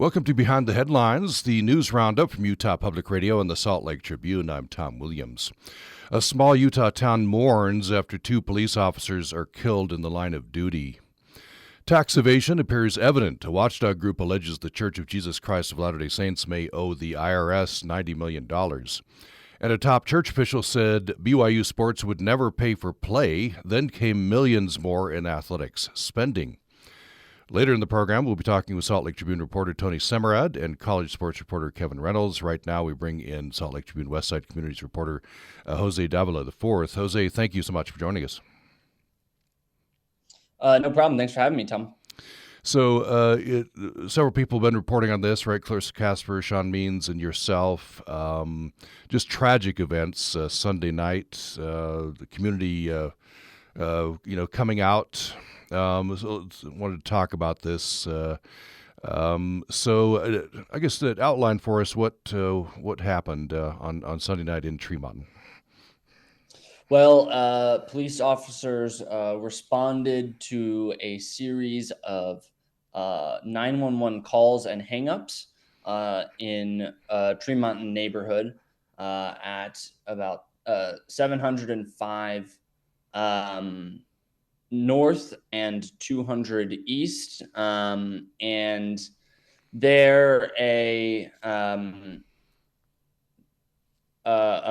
Welcome to Behind the Headlines, the news roundup from Utah Public Radio and the Salt Lake Tribune. I'm Tom Williams. A small Utah town mourns after two police officers are killed in the line of duty. Tax evasion appears evident. A watchdog group alleges the Church of Jesus Christ of Latter-day Saints may owe the IRS $90 million. And a top church official said BYU sports would never pay for play, then came millions more in athletics spending. Later in the program, we'll be talking with Salt Lake Tribune reporter Tony Semerad and college sports reporter Kevin Reynolds. Right now, we bring in Salt Lake Tribune Westside Communities reporter Jose Davila IV. Jose, thank you so much for joining us. No problem. Thanks for having me, Tom. So several people have been reporting on this, right? Clarissa Casper, Sean Means, and yourself. Just tragic events Sunday night. The community, coming out. So wanted to talk about this. So I guess that outline for us what happened on Sunday night in Tremont. Well, police officers responded to a series of 911 calls and hangups in Tremont neighborhood at about 705 north and 200 east, and there a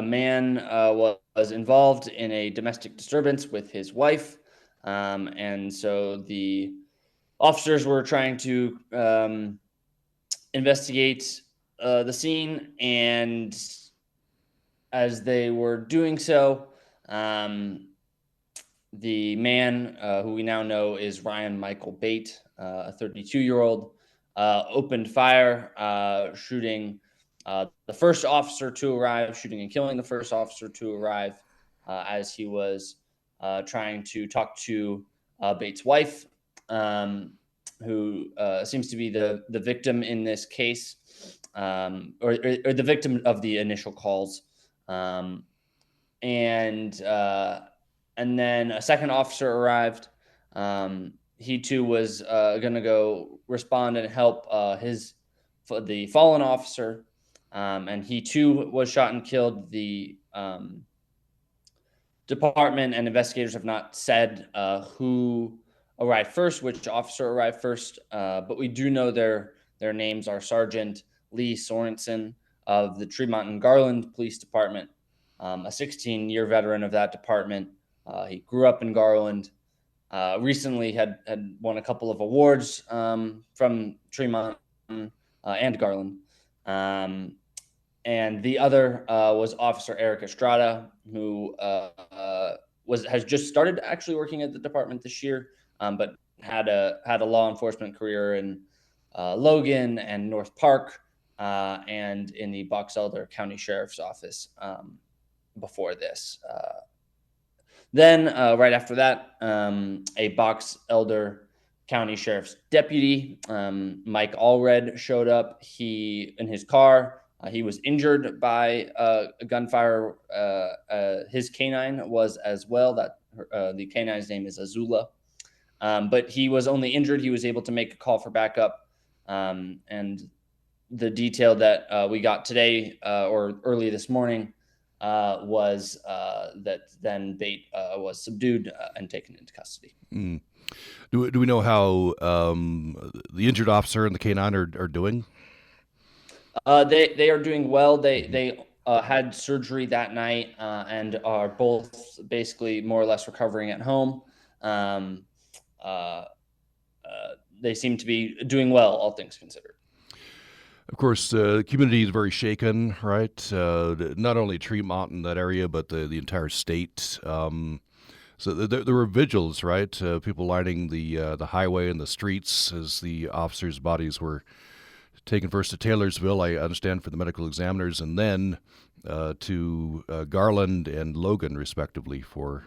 man was involved in a domestic disturbance with his wife, and so the officers were trying to investigate the scene, and as they were doing so, the man, who we now know is Ryan Michael Bate, a 32-year-old, opened fire, shooting the first officer to arrive, shooting and killing the first officer to arrive as he was trying to talk to Bates' wife, who seems to be the victim in this case, or the victim of the initial calls. And then a second officer arrived. He too was going to go respond and help the fallen officer. And he too was shot and killed. The department and investigators have not said who arrived first, which officer arrived first. But we do know their names are Sergeant Lee Sorensen of the Tremont and Garland Police Department, a 16-year veteran of that department. He grew up in Garland, recently had won a couple of awards from Tremont and Garland. And the other was Officer Eric Estrada, who has just started actually working at the department this year, but had a law enforcement career in Logan and North Park, and in the Box Elder County Sheriff's Office before this. Then right after that, a Box Elder County Sheriff's deputy, Mike Allred, showed up. He, in his car, he was injured by a gunfire. His canine was as well. The canine's name is Azula. But he was only injured. He was able to make a call for backup. And the detail that we got today or early this morning was that then Bate was subdued and taken into custody. Mm. Do we know how the injured officer and the canine are doing? They are doing well. They had surgery that night and are both basically more or less recovering at home. They seem to be doing well, all things considered. Of course, the community is very shaken, right? Not only Tremont in that area, but the entire state. So there were vigils, right? People lining the highway and the streets as the officers' bodies were taken first to Taylorsville, I understand, for the medical examiners, and then to Garland and Logan, respectively, to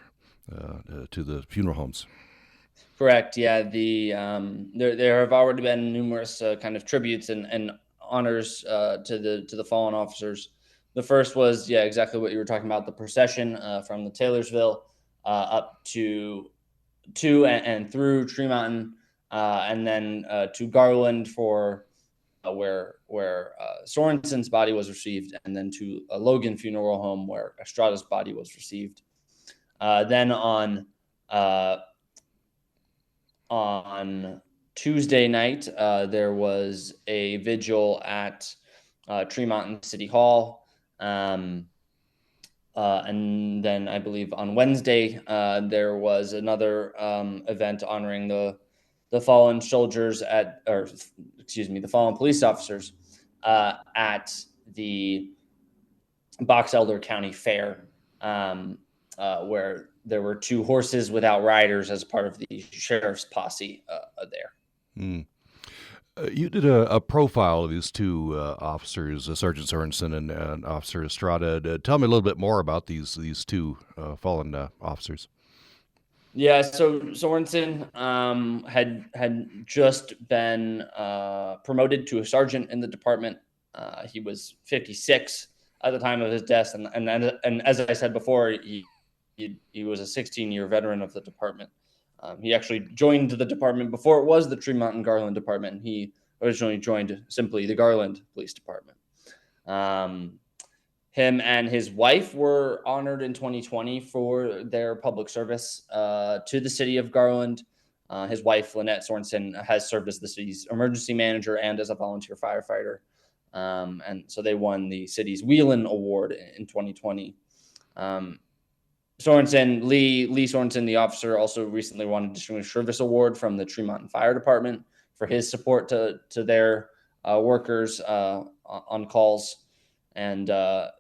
the funeral homes. Correct. Yeah. There have already been numerous kind of tributes and honors to the fallen officers. The first was exactly what you were talking about, the procession from the Taylorsville up to and through Tremont, and then to Garland for where Sorensen's body was received, and then to a Logan funeral home where Estrada's body was received. Then on Tuesday night, there was a vigil at Tremont City Hall. And then I believe on Wednesday, there was another event honoring the fallen soldiers the fallen police officers at the Box Elder County Fair, where there were 2 horses without riders as part of the sheriff's posse there. Mm. You did a profile of these 2 officers, Sergeant Sorensen and Officer Estrada. Tell me a little bit more about these 2 fallen officers. Yeah, so Sorensen had just been promoted to a sergeant in the department. He was 56 at the time of his death, and as I said before, he was a 16-year veteran of the department. He actually joined the department before it was the Tremont and Garland department. He originally joined simply the Garland Police Department. Him and his wife were honored in 2020 for their public service to the city of Garland. His wife, Lynette Sorensen, has served as the city's emergency manager and as a volunteer firefighter. And so they won the city's Whelan Award in 2020. Lee Sorensen, the officer, also recently won a Distinguished Service Award from the Tremont Fire Department for his support to their workers on calls. And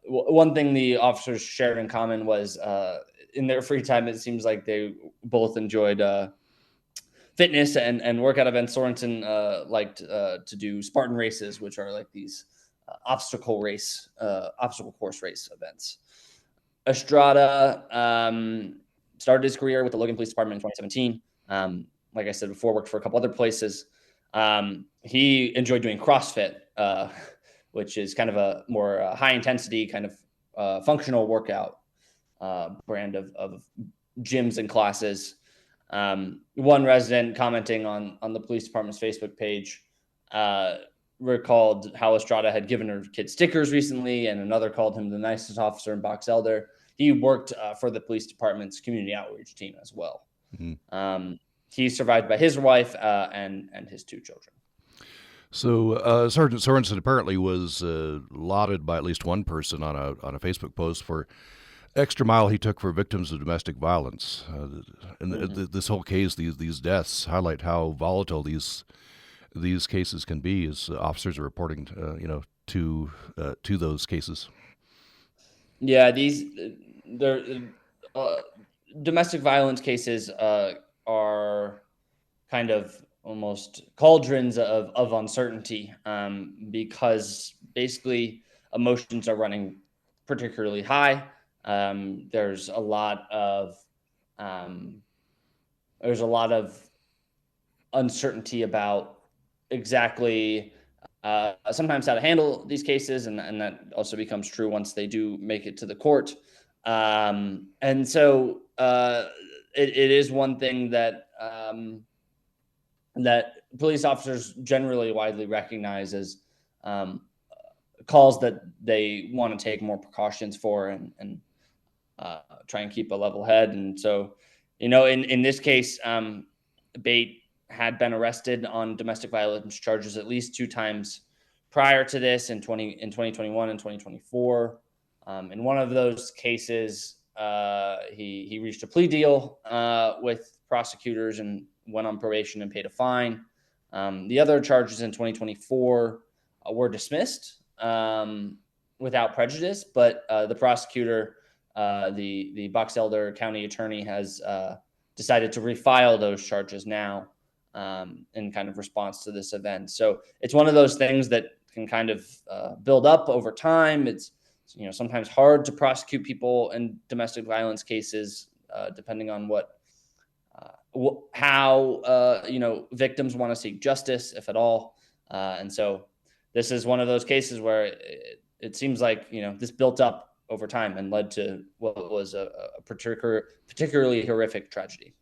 one thing the officers shared in common was in their free time, it seems like they both enjoyed fitness and workout events. Sorensen liked to do Spartan races, which are like these obstacle course race events. Estrada started his career with the Logan Police Department in 2017. Like I said before, worked for a couple other places. He enjoyed doing CrossFit, which is kind of a more high intensity kind of functional workout brand of gyms and classes. One resident commenting on the police department's Facebook page recalled how Estrada had given her kids stickers recently, and another called him the nicest officer in Box Elder. He worked for the police department's community outreach team as well. Mm-hmm. He's survived by his wife and his 2 children. So Sergeant Sorensen apparently was lauded by at least one person on a Facebook post for extra mile he took for victims of domestic violence. And this whole case, these deaths highlight how volatile these cases can be, as officers are reporting, to those cases. Yeah, domestic violence cases are kind of almost cauldrons of uncertainty because basically emotions are running particularly high. There's a lot of uncertainty about exactly sometimes how to handle these cases, and that also becomes true once they do make it to the court. And so it is one thing that police officers generally widely recognize as calls that they want to take more precautions for and try and keep a level head. And so, in this case, Bate had been arrested on domestic violence charges at least 2 times prior to this in 2021 and 2024. In one of those cases, he reached a plea deal with prosecutors and went on probation and paid a fine. The other charges in 2024 were dismissed without prejudice, but the prosecutor, the Box Elder County attorney, has decided to refile those charges now in kind of response to this event. So it's one of those things that can kind of build up over time. It's sometimes hard to prosecute people in domestic violence cases, depending on how victims want to seek justice, if at all. And so this is one of those cases where it seems like this built up over time and led to what was a particularly horrific tragedy.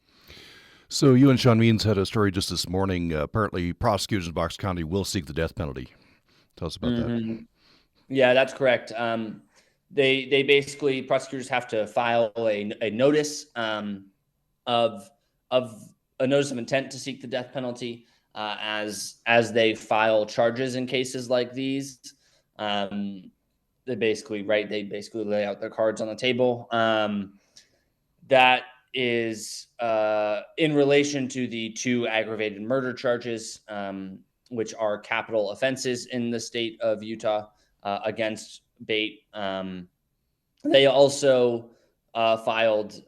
So you and Sean Means had a story just this morning. Apparently, prosecutors in Box County will seek the death penalty. Tell us about that. Yeah, that's correct. They basically, prosecutors have to file a notice of of a notice of intent to seek the death penalty as they file charges in cases like these. They basically lay out their cards on the table. That is in relation to the two aggravated murder charges, which are capital offenses in the state of Utah against Bate. They also filed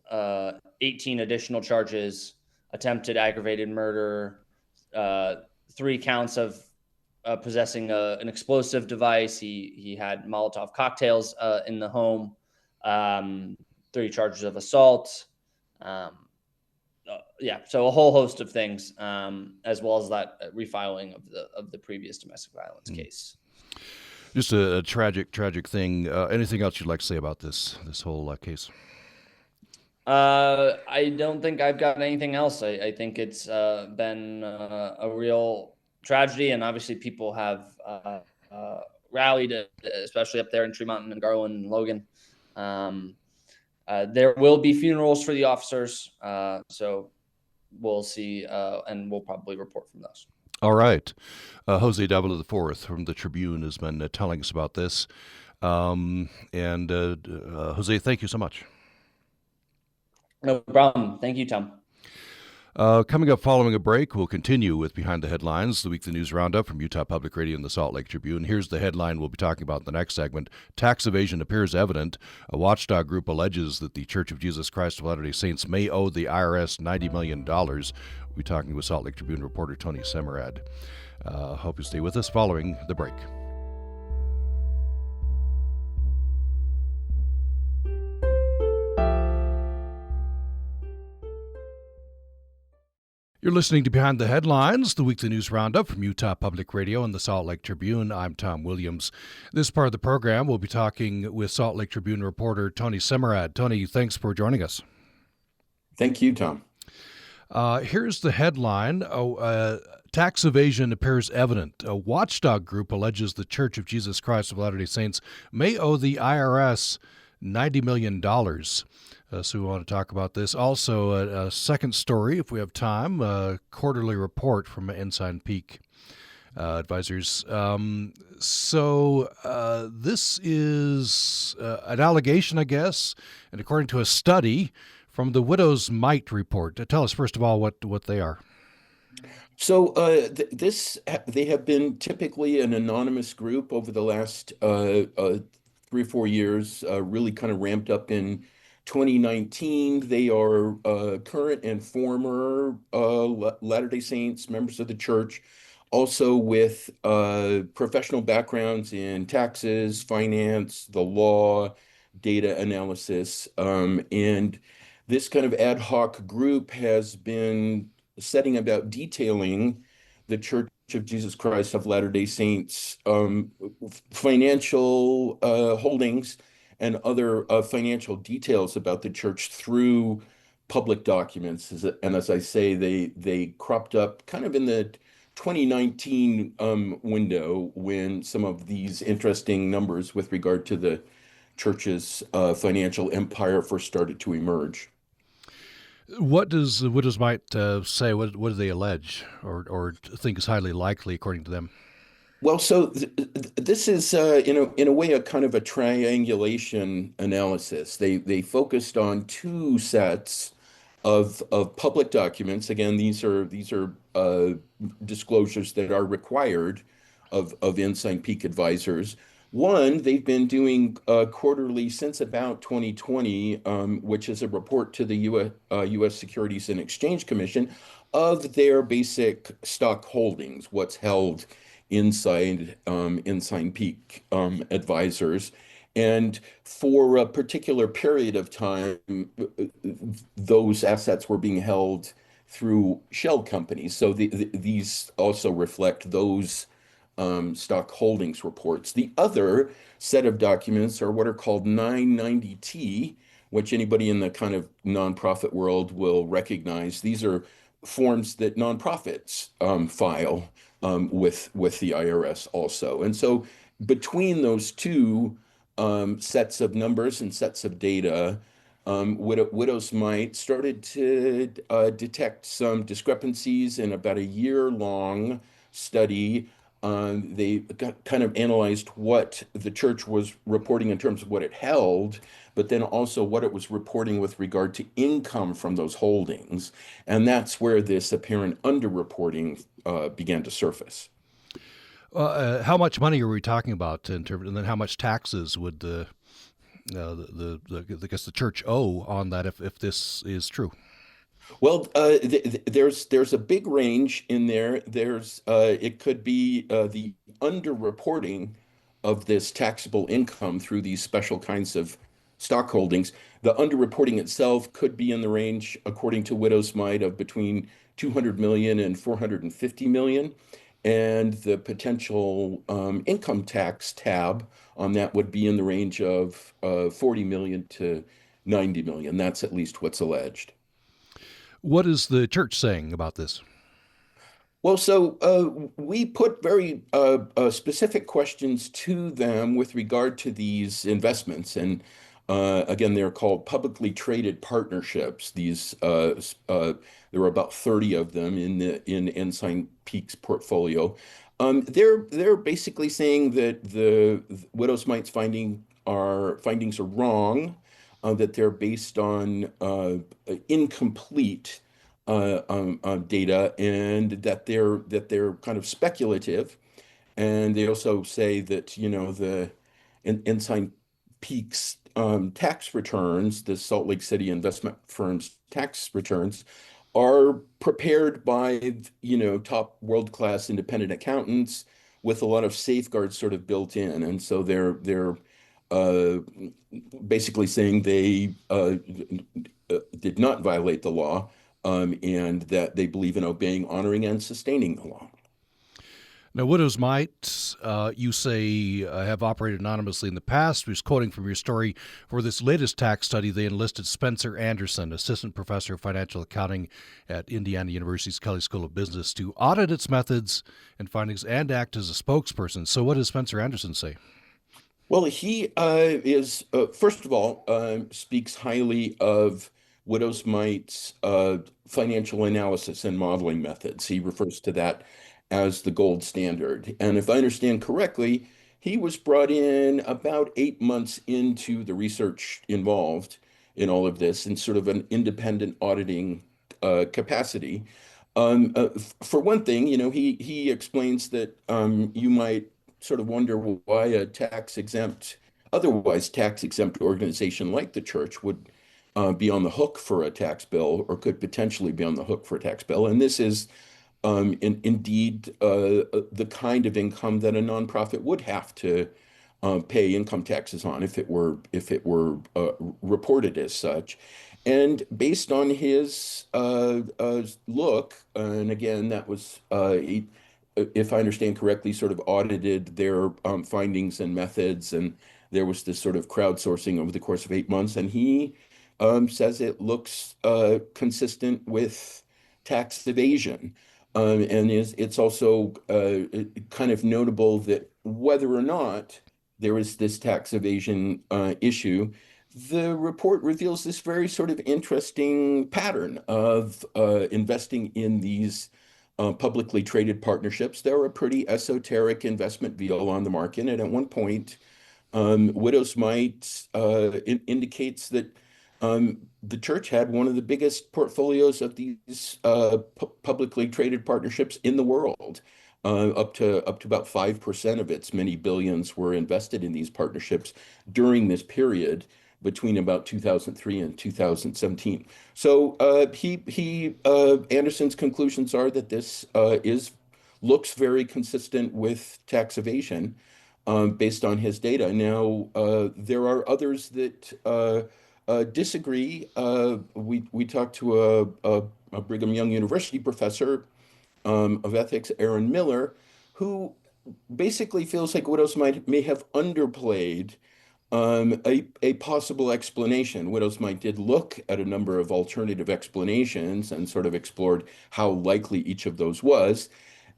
18 additional charges: attempted aggravated murder, 3 counts of possessing an explosive device. He had Molotov cocktails in the home. 3 charges of assault. Yeah, so a whole host of things, as well as that refiling of the previous domestic violence case. Just a tragic thing. Anything else you'd like to say about this whole case? I don't think I've got anything else. I think it's been a real tragedy, and obviously people have rallied, especially up there in Tremont and Garland and Logan. There will be funerals for the officers, so we'll see, and we'll probably report from those. All right. Jose Davila IV from the Tribune has been telling us about this. And Jose, thank you so much. No problem. Thank you, Tom. Coming up following a break, we'll continue with Behind the Headlines, the weekly news roundup from Utah Public Radio and the Salt Lake Tribune. Here's the headline we'll be talking about in the next segment. Tax evasion appears evident. A watchdog group alleges that the Church of Jesus Christ of Latter-day Saints may owe the IRS $90 million. We'll be talking with Salt Lake Tribune reporter Tony Semerad. Hope you stay with us following the break. You're listening to Behind the Headlines, the weekly news roundup from Utah Public Radio and the Salt Lake Tribune. I'm Tom Williams. This part of the program, we'll be talking with Salt Lake Tribune reporter Tony Semerad. Tony, thanks for joining us. Thank you, Tom. Here's the headline. Tax evasion appears evident. A watchdog group alleges the Church of Jesus Christ of Latter-day Saints may owe the IRS $90 million. So we want to talk about this. Also, a second story, if we have time, a quarterly report from Ensign Peak Advisors. This is an allegation, I guess, and according to a study from the Widow's Mite report. Tell us, first of all, what they are. So they have been typically an anonymous group over the last 3 or 4 years, really kind of ramped up in 2019. They are current and former Latter-day Saints, members of the church, also with professional backgrounds in taxes, finance, the law, data analysis. And this kind of ad hoc group has been setting about detailing the Church of Jesus Christ of Latter-day Saints financial holdings and other financial details about the church through public documents. And as I say, they cropped up kind of in the 2019 window when some of these interesting numbers with regard to the church's financial empire first started to emerge. What does the Widows Mite say? What do they allege or think is highly likely according to them? Well, so this is, in a way, a kind of a triangulation analysis. They focused on 2 sets of public documents. Again, these are disclosures that are required of Ensign Peak Advisors. One, they've been doing quarterly since about 2020, which is a report to the U.S. Securities and Exchange Commission of their basic stock holdings, what's held inside Ensign Peak Advisors. And for a particular period of time, those assets were being held through shell companies. So these also reflect those stock holdings reports. The other set of documents are what are called 990T, which anybody in the kind of nonprofit world will recognize. These are forms that nonprofits file with the IRS also. And so between those two sets of numbers and sets of data, Widow's Mite started to detect some discrepancies in about a year-long study. They kind of analyzed what the church was reporting in terms of what it held, but then also what it was reporting with regard to income from those holdings. And that's where this apparent underreporting began to surface. How much money are we talking about in terms, and then how much taxes would I guess the church owe on that if this is true? Well, there's a big range in there. There's it could be the underreporting of this taxable income through these special kinds of stock holdings. The underreporting itself could be in the range, according to Widow's Mite, of between 200 million and 450 million. And the potential income tax tab on that would be in the range of 40 million to 90 million. That's at least what's alleged. What is the church saying about this? Well, so we put very specific questions to them with regard to these investments. And again, they're called publicly traded partnerships. There are about 30 of them in Ensign Peak's portfolio. They're basically saying that the Widow's Mite's findings are wrong, that they're based on incomplete data, and that they're kind of speculative. And they also say that, the Ensign Peak's tax returns, the Salt Lake City investment firm's tax returns, are prepared by, top world-class independent accountants with a lot of safeguards sort of built in. And so they're uh, basically saying they did not violate the law, and that they believe in obeying, honoring, and sustaining the law. Now, Widows Mite, you say, have operated anonymously in the past. Who's quoting from your story, for this latest tax study, they enlisted Spencer Anderson, assistant professor of financial accounting at Indiana University's Kelley School of Business, to audit its methods and findings and act as a spokesperson. So what does Spencer Anderson say? Well, he is, first of all, speaks highly of Widow's Mite's financial analysis and modeling methods. He refers to that as the gold standard. And if I understand correctly, he was brought in about 8 months into the research involved in all of this in sort of an independent auditing capacity. For one thing, he explains that you might sort of wonder why a otherwise tax exempt organization like the church would be on the hook for a tax bill, or could potentially be on the hook for a tax bill. And this is indeed the kind of income that a nonprofit would have to pay income taxes on if it were reported as such. And based on his look, and again, that was if I understand correctly, sort of audited their findings and methods, and there was this sort of crowdsourcing over the course of 8 months, and he says it looks consistent with tax evasion. And it's also kind of notable that whether or not there is this tax evasion issue, the report reveals this very sort of interesting pattern of investing in these publicly traded partnerships. They're a pretty esoteric investment vehicle on the market. And at one point, Widow's Mite indicates that the church had one of the biggest portfolios of these publicly traded partnerships in the world. Up to about 5% of its many billions were invested in these partnerships during this period between about 2003 and 2017. So Anderson's conclusions are that this looks very consistent with tax evasion based on his data. Now, there are others that disagree. We talked to a Brigham Young University professor of ethics, Aaron Miller, who basically feels like Widow's Mite may have underplayed a possible explanation. Widow's Mite did look at a number of alternative explanations and sort of explored how likely each of those was.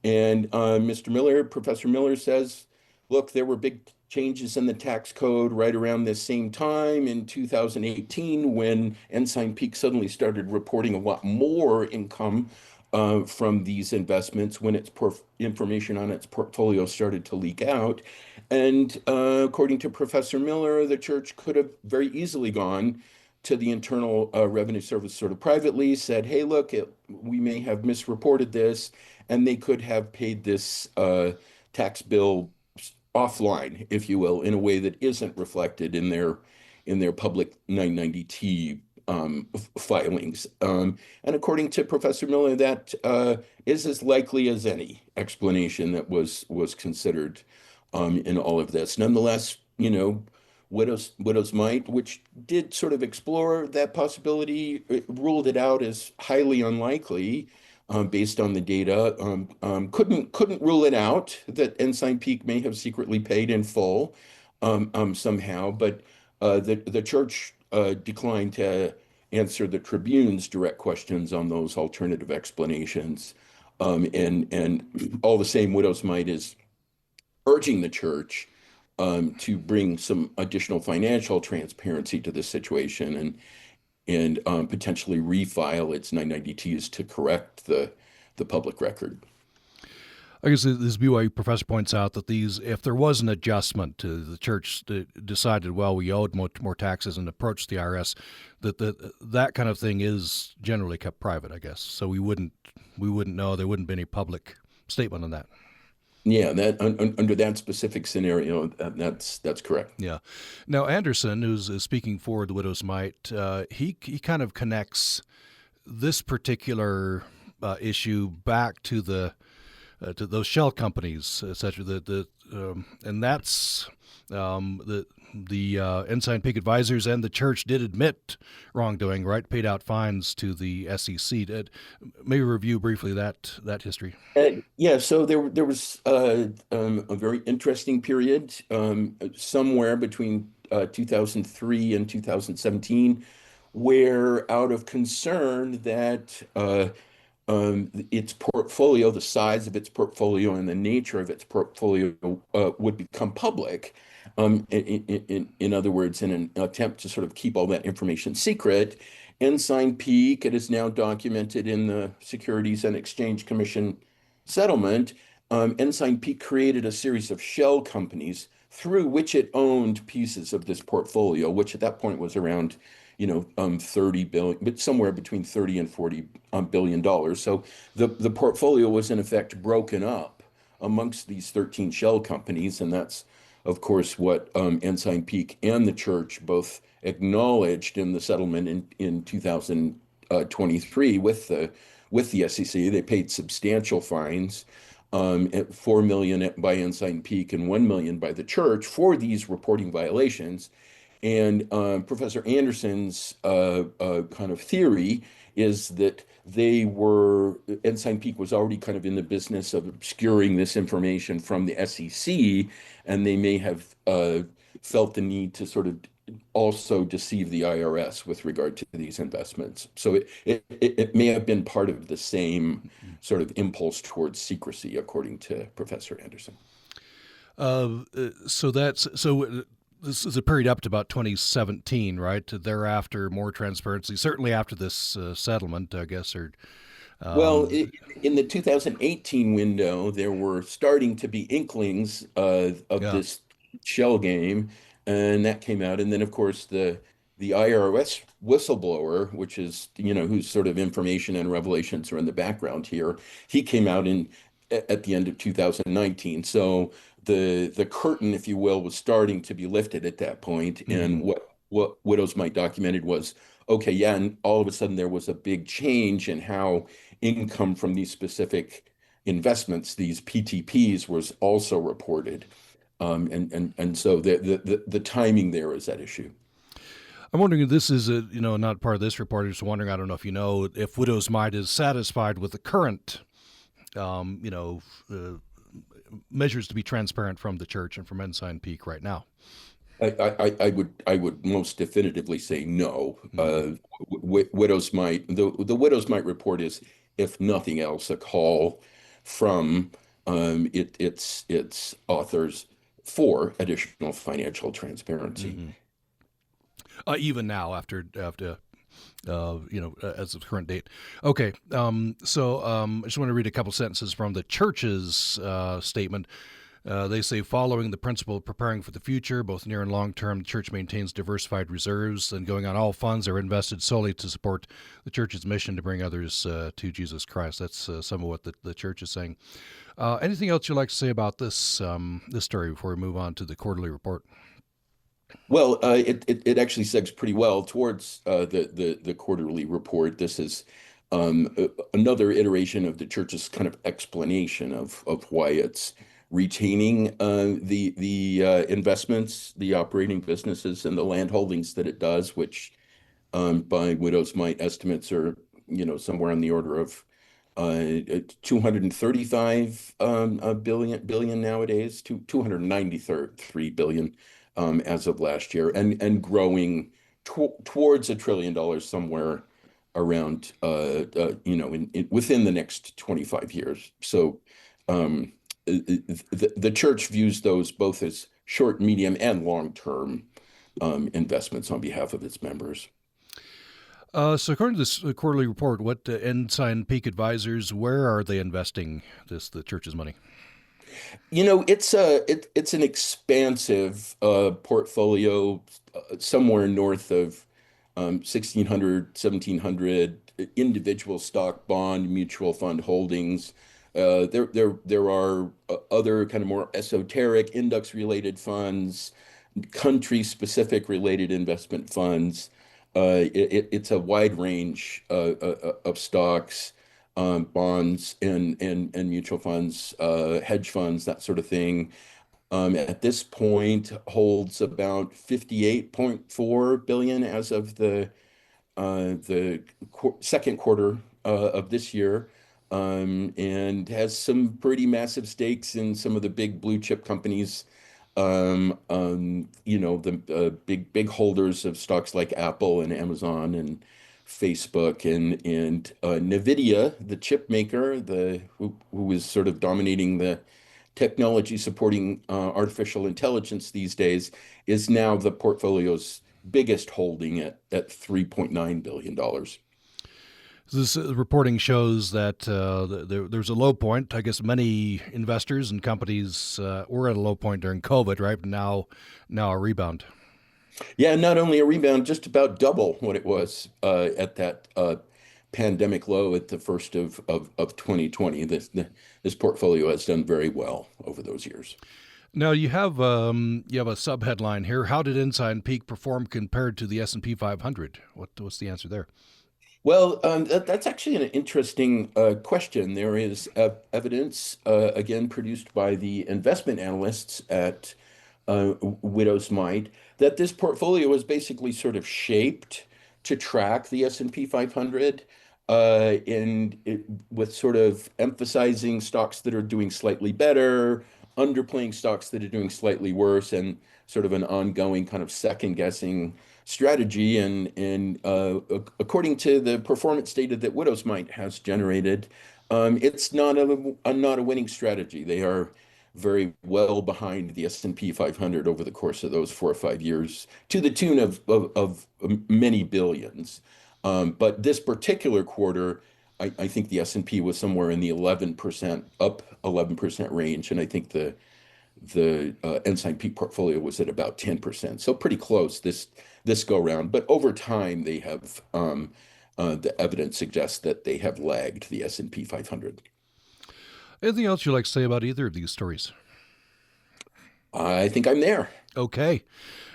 And Mr. Miller, Professor Miller says, look, there were big changes in the tax code right around this same time in 2018 when Ensign Peak suddenly started reporting a lot more income from these investments when its information on its portfolio started to leak out. And according to Professor Miller, the church could have very easily gone to the Internal Revenue Service sort of privately, said, hey, look, we may have misreported this, and they could have paid this tax bill offline, if you will, in a way that isn't reflected in their public 990T filings. And according to Professor Miller, that is as likely as any explanation that was considered in all of this. Nonetheless, Widows Might, which did sort of explore that possibility, ruled it out as highly unlikely based on the data. Couldn't rule it out that Ensign Peak may have secretly paid in full somehow, but the church declined to answer the Tribune's direct questions on those alternative explanations. And all the same, Widows Might is urging the church to bring some additional financial transparency to this situation and potentially refile its 990Ts to correct the public record. I guess this BYU professor points out that if there was an adjustment to the church decided, well, we owed more taxes and approached the IRS, that kind of thing is generally kept private, I guess. So we wouldn't know. There wouldn't be any public statement on that. Yeah, that under that specific scenario, that's correct. Yeah. Now Anderson, who's speaking for the Widows Might, he kind of connects this particular issue back to to those shell companies, etc. And that's the Ensign Peak advisors and the church did admit wrongdoing, right? Paid out fines to the SEC. Maybe review briefly that history. Yeah, so there was a very interesting period somewhere between 2003 and 2017, where out of concern that its portfolio, the size of its portfolio and the nature of its portfolio would become public. In other words, in an attempt to sort of keep all that information secret, Ensign Peak, it is now documented in the Securities and Exchange Commission settlement. Ensign Peak created a series of shell companies through which it owned pieces of this portfolio, which at that point was around 30 billion, but somewhere between 30 and 40 billion dollars. So the portfolio was in effect broken up amongst these 13 shell companies, and that's of course what Ensign Peak and the church both acknowledged in the settlement in 2023 with the SEC. They paid substantial fines, at 4 million by Ensign Peak and 1 million by the church for these reporting violations. And Professor Anderson's kind of theory is that Ensign Peak was already kind of in the business of obscuring this information from the SEC, and they may have felt the need to sort of also deceive the IRS with regard to these investments. So it may have been part of the same sort of impulse towards secrecy, according to Professor Anderson. This is a period up to about 2017, right? Thereafter, more transparency, certainly after this settlement, I guess. Well, in the 2018 window, there were starting to be inklings of this shell game, and that came out. And then, of course, the IRS whistleblower, which is, whose sort of information and revelations are in the background here, he came out at the end of 2019. So the curtain, if you will, was starting to be lifted at that point. Mm-hmm. And what Widows Might documented was, okay, yeah, and all of a sudden there was a big change in how income from these specific investments, these PTPs, was also reported. And so the timing there is at issue. I'm wondering if this is not part of this report. I'm just wondering, I don't know if you know, if Widows Might is satisfied with the current measures to be transparent from the church and from Ensign Peak right now. I would most definitively say no. Widows Might, the Widows Might report is, if nothing else, a call from its authors for additional financial transparency. Mm-hmm. Even now, after as of the current date. Okay, I just want to read a couple sentences from the church's statement. They say, following the principle of preparing for the future, both near and long term, the church maintains diversified reserves, and going on, all funds are invested solely to support the church's mission to bring others to Jesus Christ. That's some of what the church is saying. Anything else you'd like to say about this this story before we move on to the quarterly report? Well, it actually segs pretty well towards the quarterly report. This is another iteration of the church's kind of explanation of why it's retaining the investments, the operating businesses, and the land holdings that it does, which by Widow's Mite estimates are somewhere on the order of 235 billion nowadays, to 293 billion as of last year, and growing towards $1 trillion somewhere around within the next 25 years. So the church views those both as short, medium, and long-term investments on behalf of its members. So according to this quarterly report, what Ensign Peak Advisors, where are they investing the church's money? It's an expansive portfolio, somewhere north of 1,600, 1,700 individual stock, bond, mutual fund holdings. There are other kind of more esoteric index-related funds, country-specific related investment funds. It's a wide range of stocks, bonds, and mutual funds, hedge funds, that sort of thing. At this point, holds about 58.4 billion as of the second quarter of this year, and has some pretty massive stakes in some of the big blue chip companies. The big holders of stocks like Apple and Amazon and Facebook and Nvidia, the chip maker, who is sort of dominating the technology supporting artificial intelligence these days, is now the portfolio's biggest holding at $3.9 billion. This reporting shows that there's a low point. I guess many investors and companies were at a low point during COVID, right? Now a rebound. Yeah, not only a rebound, just about double what it was at that pandemic low at the first of 2020. This portfolio has done very well over those years. Now you have a sub headline here. How did Ensign Peak perform compared to the S&P 500? What's the answer there? Well, that's actually an interesting question. There is evidence, again, produced by the investment analysts at Widow's Mite, that this portfolio is basically sort of shaped to track the S&P 500, with sort of emphasizing stocks that are doing slightly better, underplaying stocks that are doing slightly worse, and sort of an ongoing kind of second guessing strategy. And according to the performance data that Widow's Mite has generated, it's not a winning strategy. They are very well behind the S&P 500 over the course of those 4 or 5 years, to the tune of many billions. But this particular quarter, I think the S&P was somewhere in the 11% up 11% range, and I think the Ensign Peak portfolio was at about 10%, so pretty close this go round. But over time, they have the evidence suggests that they have lagged the S&P 500. Anything else you'd like to say about either of these stories? I think I'm there. Okay.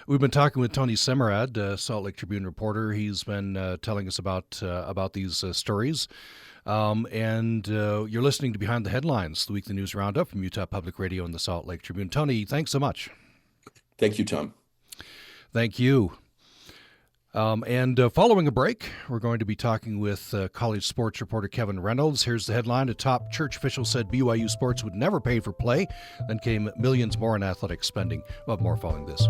We've been talking with Tony Semerad, Salt Lake Tribune reporter. He's been telling us about these stories. And you're listening to Behind the Headlines, the weekly news roundup from Utah Public Radio and the Salt Lake Tribune. Tony, thanks so much. Thank you, Tom. Thank you. And following a break, we're going to be talking with college sports reporter Kevin Reynolds. Here's the headline. A top church official said BYU sports would never pay for play. Then came millions more in athletic spending. We'll have more following this.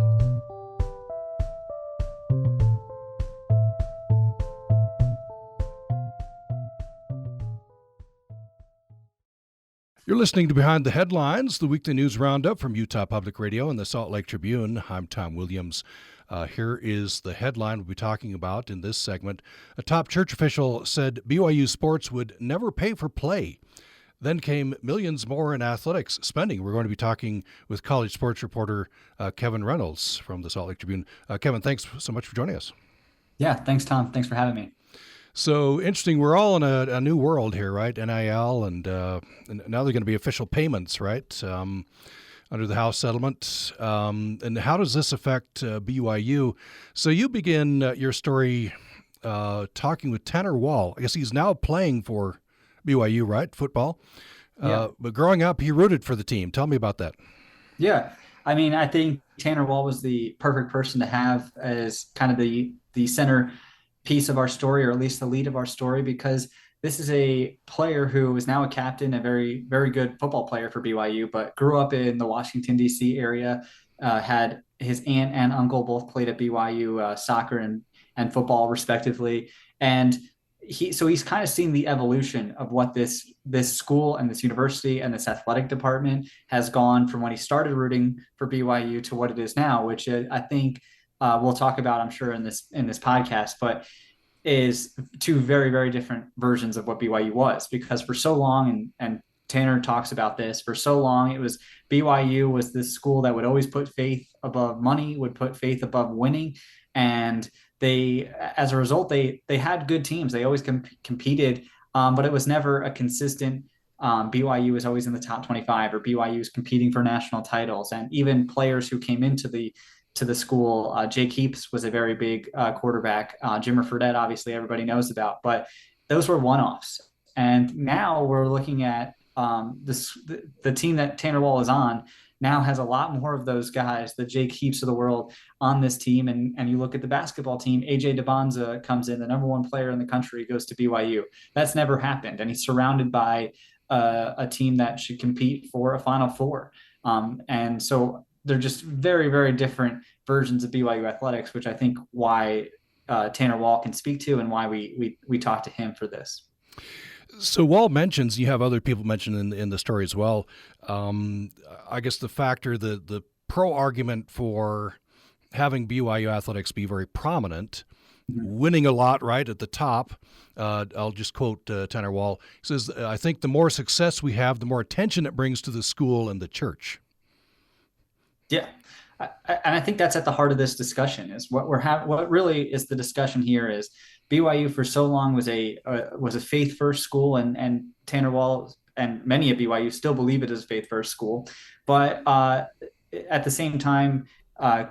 You're listening to Behind the Headlines, the weekly news roundup from Utah Public Radio and the Salt Lake Tribune. I'm Tom Williams. Here is the headline we'll be talking about in this segment. A top church official said BYU sports would never pay for play. Then came millions more in athletics spending. We're going to be talking with college sports reporter Kevin Reynolds from the Salt Lake Tribune. Kevin, thanks so much for joining us. Yeah, thanks, Tom. Thanks for having me. So interesting. We're all in a new world here, right? NIL, and now they're going to be official payments, right? Under the House settlement. And how does this affect BYU? So you begin your story talking with Tanner Wall. I guess he's now playing for BYU, right? Football. Yeah. But growing up, he rooted for the team. Tell me about that. Yeah. I mean, I think Tanner Wall was the perfect person to have as kind of the center piece of our story, or at least the lead of our story, because this is a player who is now a captain, a very, very good football player for BYU, but grew up in the Washington, D.C. area, had his aunt and uncle both played at BYU soccer and football respectively. And he's kind of seen the evolution of what this school and this university and this athletic department has gone from when he started rooting for BYU to what it is now, which I think we'll talk about, I'm sure, in this podcast, but is two very, very different versions of what BYU was. Because for so long, and Tanner talks about this, for so long, it was BYU was this school that would always put faith above money, would put faith above winning. And they, as a result, they had good teams. They always competed, but it was never a consistent BYU was always in the top 25, or BYU was competing for national titles. And even players who came into the school, Jake Heaps was a very big quarterback. Jimmer Fredette, obviously everybody knows about, but those were one-offs. And now we're looking at the team that Tanner Wall is on now has a lot more of those guys, the Jake Heaps of the world, on this team. And you look at the basketball team, AJ DeBonza comes in, the number one player in the country, goes to BYU. That's never happened. And he's surrounded by a team that should compete for a Final Four. And so they're just very, very different versions of BYU athletics, which I think why Tanner Wall can speak to and why we talked to him for this. So Wall mentions, you have other people mentioned in the story as well, I guess the factor, the pro argument for having BYU athletics be very prominent, winning a lot right at the top. I'll just quote Tanner Wall. He says, I think the more success we have, the more attention it brings to the school and the church. Yeah. And I think that's at the heart of this discussion is what really is the discussion here is BYU for so long was a faith first school, and Tanner Wall and many at BYU still believe it is a faith first school. But at the same time,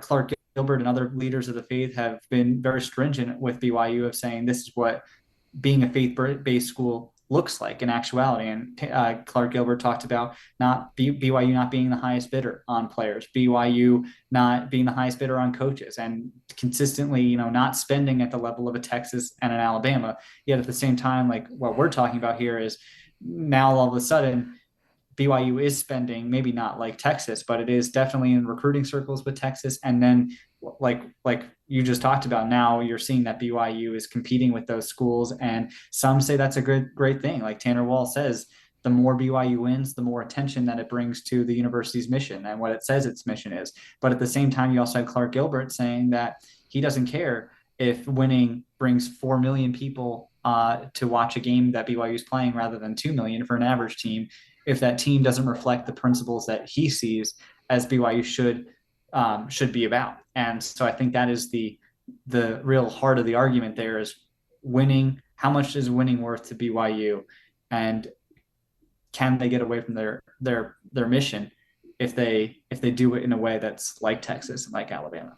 Clark Gilbert and other leaders of the faith have been very stringent with BYU of saying this is what being a faith based school looks like in actuality. And Clark Gilbert talked about BYU not being the highest bidder on players, BYU not being the highest bidder on coaches, and consistently, not spending at the level of a Texas and an Alabama. Yet at the same time, like what we're talking about here is now all of a sudden BYU is spending, maybe not like Texas, but it is definitely in recruiting circles with Texas. And then like you just talked about, now you're seeing that BYU is competing with those schools, and some say that's a great thing. Like Tanner Wall says, the more BYU wins, the more attention that it brings to the university's mission and what it says its mission is. But at the same time, you also had Clark Gilbert saying that he doesn't care if winning brings 4 million people to watch a game that BYU is playing rather than 2 million for an average team, if that team doesn't reflect the principles that he sees as BYU should be about. And so I think that is the real heart of the argument there is winning. How much is winning worth to BYU, and can they get away from their mission if they do it in a way that's like Texas and like Alabama?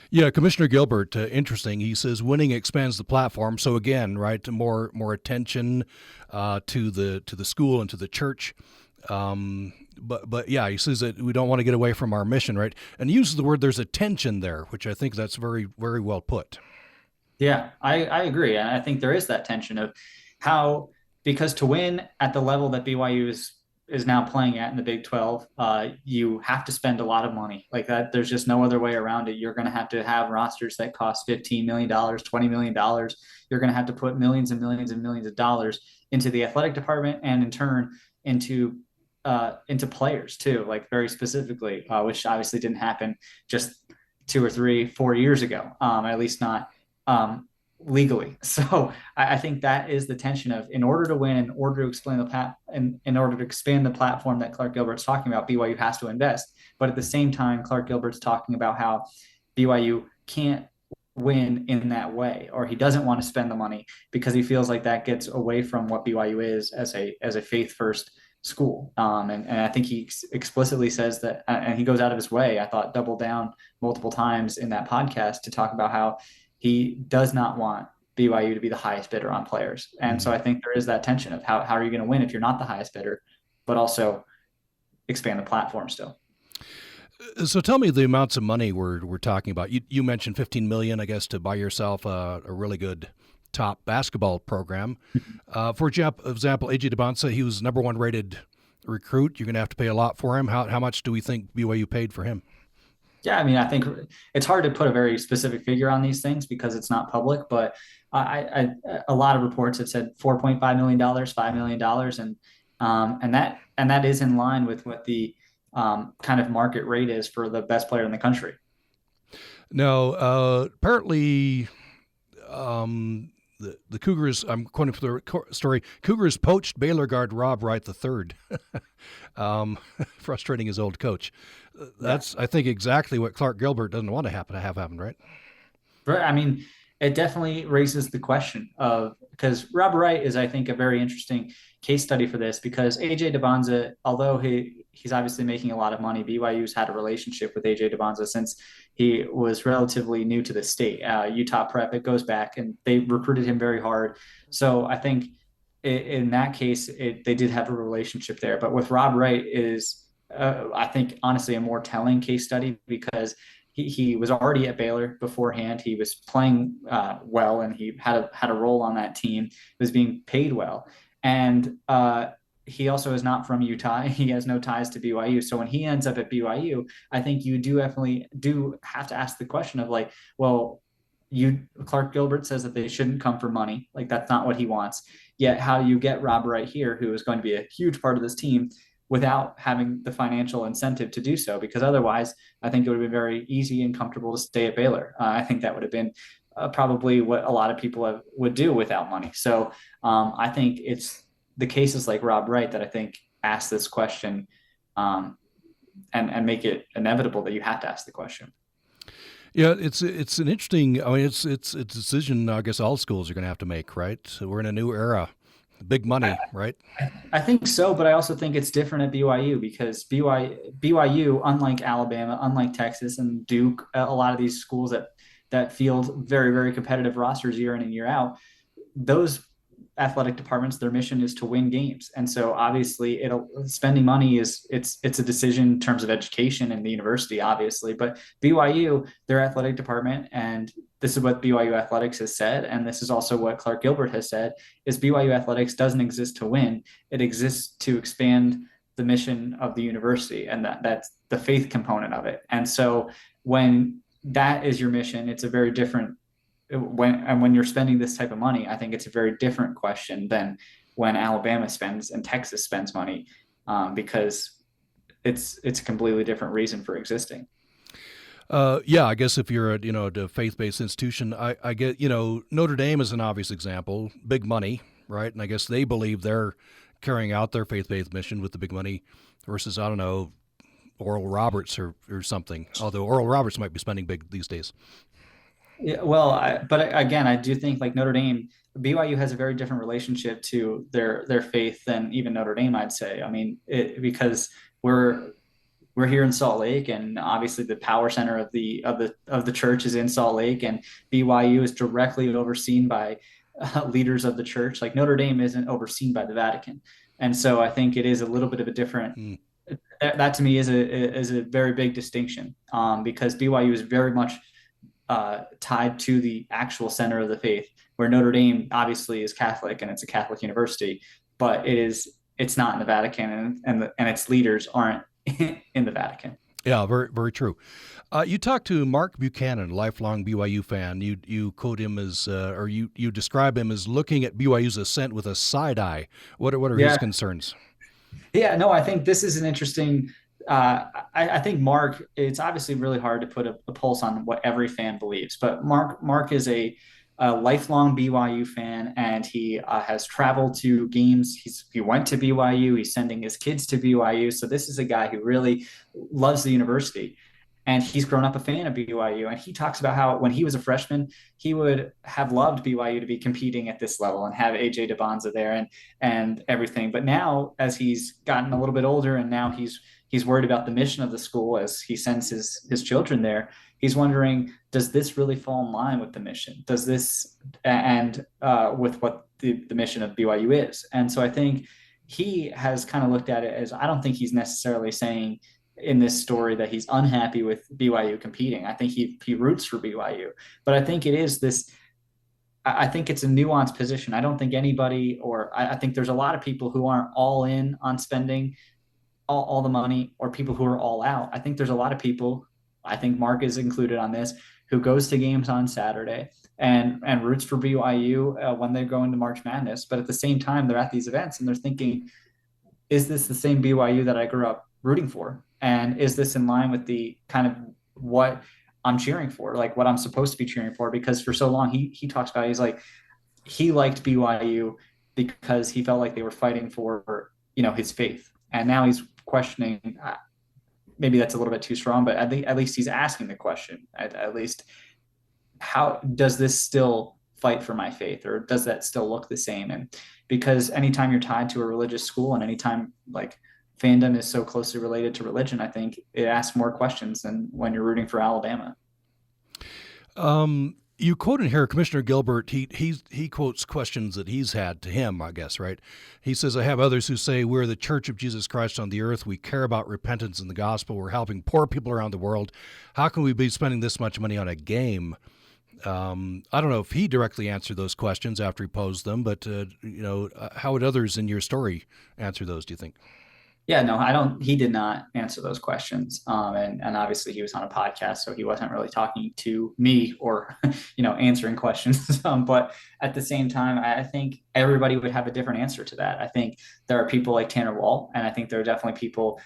Yeah, Commissioner Gilbert, interesting. He says winning expands the platform. So again, right, more attention to the school and to the church. But yeah, he says that we don't want to get away from our mission, right? And he uses the word there's a tension there, which I think that's very, very well put. Yeah, I agree. And I think there is that tension of how, because to win at the level that BYU is now playing at in the Big 12, you have to spend a lot of money like that. There's just no other way around it. You're going to have rosters that cost $15 million, $20 million. You're going to have to put millions and millions and millions of dollars into the athletic department, and in turn into into players too, like very specifically, which obviously didn't happen just 2 or 3, 4 years ago, at least not legally. So I think that is the tension of, in order to win, in order to explain in order to expand the platform that Clark Gilbert's talking about, BYU has to invest. But at the same time, Clark Gilbert's talking about how BYU can't win in that way, or he doesn't want to spend the money because he feels like that gets away from what BYU is as a faith first school. And I think he explicitly says that, and he goes out of his way, I thought, double down multiple times in that podcast to talk about how he does not want BYU to be the highest bidder on players. And so I think there is that tension of how are you going to win if you're not the highest bidder, but also expand the platform still. So tell me the amounts of money we're talking about. You mentioned $15 million, I guess, to buy yourself a really good top basketball program. For example, AJ Debonsa, he was #1 rated recruit. You're going to have to pay a lot for him. How much do we think BYU paid for him? Yeah, I mean, I think it's hard to put a very specific figure on these things because it's not public, but a lot of reports have said $4.5 million, $5 million, and that is in line with what the kind of market rate is for the best player in the country. Now, apparently, the Cougars, I'm quoting from the story, Cougars poached Baylor guard Rob Wright III, frustrating his old coach. That's, I think, exactly what Clark Gilbert doesn't want to have happen, right? Right. I mean, it definitely raises the question of, because Rob Wright is, I think, a very interesting case study for this, because AJ Debonsa, although he's obviously making a lot of money, BYU's had a relationship with AJ Debonsa since he was relatively new to the state. Utah Prep, it goes back, and they recruited him very hard. So I think in that case, they did have a relationship there. But with Rob Wright is, I think, honestly, a more telling case study, because he was already at Baylor beforehand. He was playing well, and he had a role on that team. He was being paid well. And he also is not from Utah. He has no ties to BYU. So when he ends up at BYU, I think you definitely have to ask the question of, like, well, Clark Gilbert says that they shouldn't come for money. Like, that's not what he wants. Yet how do you get Rob Wright here, who is going to be a huge part of this team, without having the financial incentive to do so? Because otherwise, I think it would have been very easy and comfortable to stay at Baylor. I think that would have been probably what a lot of people would do without money. So I think it's the cases like Rob Wright that I think ask this question and make it inevitable that you have to ask the question. Yeah, it's an interesting. I mean, it's a decision I guess all schools are going to have to make, right? So we're in a new era. Big money, right? I think so, but I also think it's different at BYU, because BYU, unlike Alabama, unlike Texas and Duke, a lot of these schools that field very, very competitive rosters year in and year out, those athletic departments, their mission is to win games. And so obviously spending money it's a decision in terms of education and the university, obviously, but BYU, their athletic department, and this is what BYU athletics has said, and this is also what Clark Gilbert has said, is BYU athletics doesn't exist to win. It exists to expand the mission of the university, and that's the faith component of it. And so when that is your mission, it's a very different, when you're spending this type of money, I think it's a very different question than when Alabama spends and Texas spends money, because it's a completely different reason for existing. Yeah, I guess if you're a faith-based institution, I get, Notre Dame is an obvious example, big money, right? And I guess they believe they're carrying out their faith-based mission with the big money versus, I don't know, Oral Roberts or something, although Oral Roberts might be spending big these days. Yeah, well, but again, I do think, like Notre Dame, BYU has a very different relationship to their faith than even Notre Dame, I'd say. I mean, because we're here in Salt Lake, and obviously the power center of the church is in Salt Lake, and BYU is directly overseen by leaders of the church. Like, Notre Dame isn't overseen by the Vatican, and so I think it is a little bit of a different. That to me is a very big distinction, because BYU is very much tied to the actual center of the faith, where Notre Dame obviously is Catholic and it's a Catholic university, but it's not in the Vatican, and its leaders aren't in the Vatican. Yeah, very, very true. You talked to Mark Buchanan, lifelong BYU fan. You quote him as, or you describe him as looking at BYU's ascent with a side eye. What are his concerns? Yeah, no, I think this is an interesting. I think Mark. It's obviously really hard to put a pulse on what every fan believes, but Mark is a lifelong BYU fan, and he has traveled to games. He went to BYU. He's sending his kids to BYU. So this is a guy who really loves the university. And he's grown up a fan of BYU. And he talks about how when he was a freshman, he would have loved BYU to be competing at this level and have AJ DeBonza there and everything. But now, as he's gotten a little bit older, and now he's worried about the mission of the school as he sends his children there. He's wondering, does this really fall in line with the mission? Does this and with what the mission of BYU is? And so I think he has kind of looked at it as, I don't think he's necessarily saying in this story that he's unhappy with BYU competing. I think he roots for BYU, but I think it is this. I think it's a nuanced position. I don't think anybody, or I think there's a lot of people who aren't all in on spending all the money, or people who are all out. I think there's a lot of people, I think Mark is included on this, who goes to games on Saturday and roots for BYU when they're going to March Madness. But at the same time, they're at these events and they're thinking, is this the same BYU that I grew up rooting for? And is this in line with the kind of what I'm cheering for, like what I'm supposed to be cheering for? Because for so long, he talks about, he's like, he liked BYU because he felt like they were fighting for, his faith. And now he's questioning, maybe that's a little bit too strong, but at least he's asking the question, at least, how does this still fight for my faith, or does that still look the same? And because anytime you're tied to a religious school, and anytime like fandom is so closely related to religion, I think it asks more questions than when you're rooting for Alabama. You quote in here Commissioner Gilbert. He quotes questions that he's had to him, I guess, right? He says, I have others who say we're the Church of Jesus Christ on the earth. We care about repentance and the gospel. We're helping poor people around the world. How can we be spending this much money on a game? I don't know if he directly answered those questions after he posed them, but how would others in your story answer those, do you think? Yeah, no, he did not answer those questions. And obviously he was on a podcast, so he wasn't really talking to me or, answering questions. But at the same time, I think everybody would have a different answer to that. I think there are people like Tanner Wall, and I think there are definitely people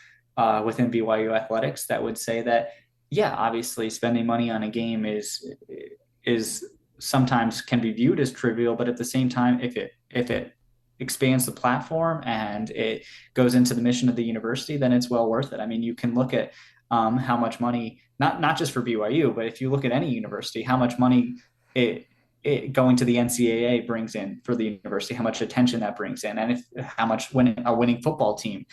within BYU athletics that would say that, yeah, obviously spending money on a game is sometimes can be viewed as trivial, but at the same time, if it expands the platform and it goes into the mission of the university, then it's well worth it. I mean, you can look at how much money, not just for BYU, but if you look at any university, how much money it going to the NCAA brings in for the university, how much attention that brings in, and how much a winning football team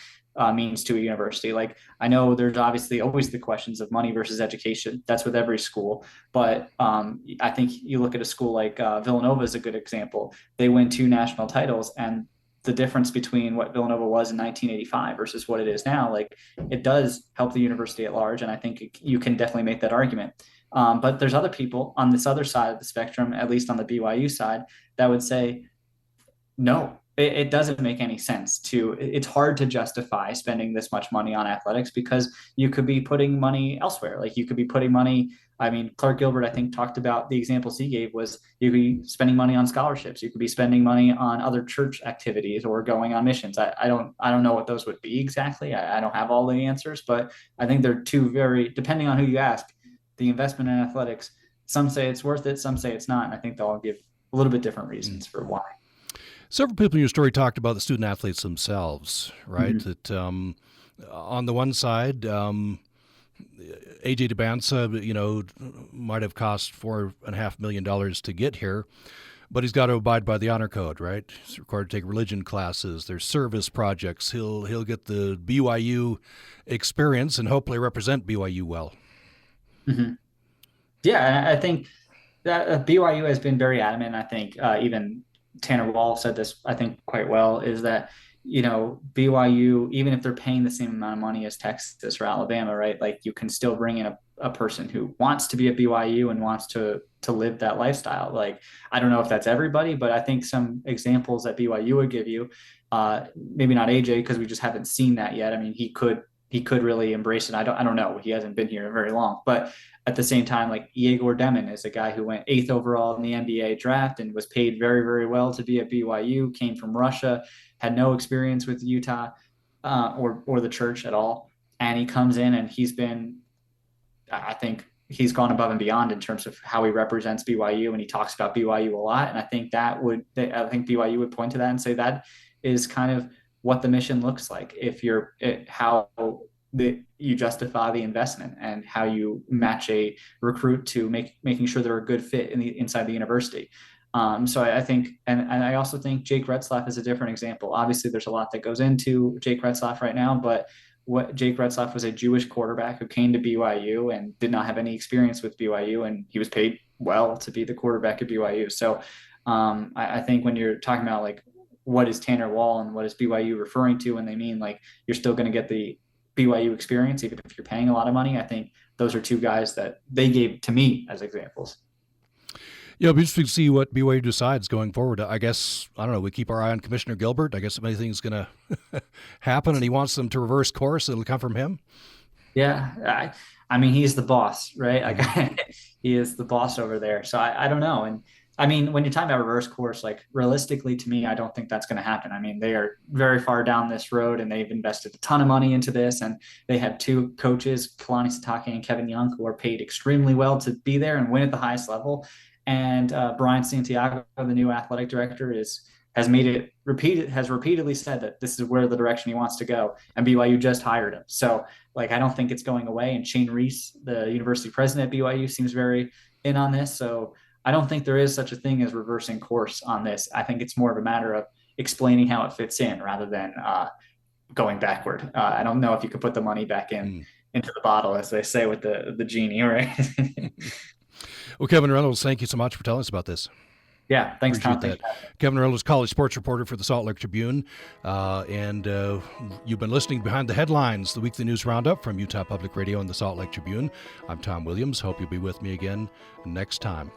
means to a university. Like, I know there's obviously always the questions of money versus education. That's with every school. But I think you look at a school like Villanova is a good example. They win 2 national titles, and the difference between what Villanova was in 1985 versus what it is now, like, it does help the university at large. And I think you can definitely make that argument. But there's other people on this other side of the spectrum, at least on the BYU side, that would say, no, it doesn't make any sense it's hard to justify spending this much money on athletics because you could be putting money elsewhere. Like, you could be putting money. I mean, Clark Gilbert, I think, talked about the examples he gave was you could be spending money on scholarships. You could be spending money on other church activities or going on missions. I don't know what those would be exactly. I don't have all the answers, but I think they're two very, depending on who you ask, the investment in athletics, some say it's worth it, some say it's not. And I think they'll all give a little bit different reasons for why. Several people in your story talked about the student athletes themselves, right? Mm-hmm. That on the one side, AJ DeBonza, might have cost $4.5 million to get here, but he's got to abide by the honor code, right? He's required to take religion classes. There's service projects. He'll get the BYU experience and hopefully represent BYU well. Mm-hmm. Yeah, I think that BYU has been very adamant. I think even Tanner Wall said this, I think, quite well, is that, BYU, even if they're paying the same amount of money as Texas or Alabama, right? Like, you can still bring in a person who wants to be at BYU and wants to live that lifestyle. Like, I don't know if that's everybody, but I think some examples that BYU would give you, maybe not AJ, because we just haven't seen that yet. I mean, he could really embrace it. I don't know. He hasn't been here very long, but at the same time, like, Igor Demin is a guy who went 8th overall in the NBA draft and was paid very, very well to be at BYU, came from Russia, had no experience with Utah. or the church at all. And he comes in and I think he's gone above and beyond in terms of how he represents BYU, and he talks about BYU a lot. And I think BYU would point to that and say that is kind of what the mission looks like. If you justify the investment and how you match a recruit to making sure they're a good fit inside the university. So I think, and I also think Jake Retzlaff is a different example. Obviously, there's a lot that goes into Jake Retzlaff right now, but Jake Retzlaff was a Jewish quarterback who came to BYU and did not have any experience with BYU, and he was paid well to be the quarterback at BYU. So I think when you're talking about like what is Tanner Wall and what is BYU referring to when they mean like you're still going to get the BYU experience even if you're paying a lot of money, I think those are two guys that they gave to me as examples. Yeah, it'll be interesting to see what BYU decides going forward. I guess, I don't know, we keep our eye on Commissioner Gilbert. I guess if anything's going to happen and he wants them to reverse course, it'll come from him. Yeah, I mean, he's the boss, right? Like, he is the boss over there. So I don't know. And I mean, when you're talking about reverse course, like realistically to me, I don't think that's going to happen. I mean, they are very far down this road and they've invested a ton of money into this. And they have two coaches, Kalani Sitake and Kevin Young, who are paid extremely well to be there and win at the highest level. And Brian Santiago, the new athletic director, has repeatedly said that this is where the direction he wants to go. And BYU just hired him. So like, I don't think it's going away. And Shane Reese, the university president at BYU, seems very in on this. So I don't think there is such a thing as reversing course on this. I think it's more of a matter of explaining how it fits in rather than going backward. I don't know if you could put the money back into the bottle, as they say with the genie, right? Well, Kevin Reynolds, thank you so much for telling us about this. Yeah, thanks, Tom. Appreciate that. Kevin Reynolds, college sports reporter for the Salt Lake Tribune. And you've been listening Behind the Headlines, the weekly news roundup from Utah Public Radio and the Salt Lake Tribune. I'm Tom Williams. Hope you'll be with me again next time.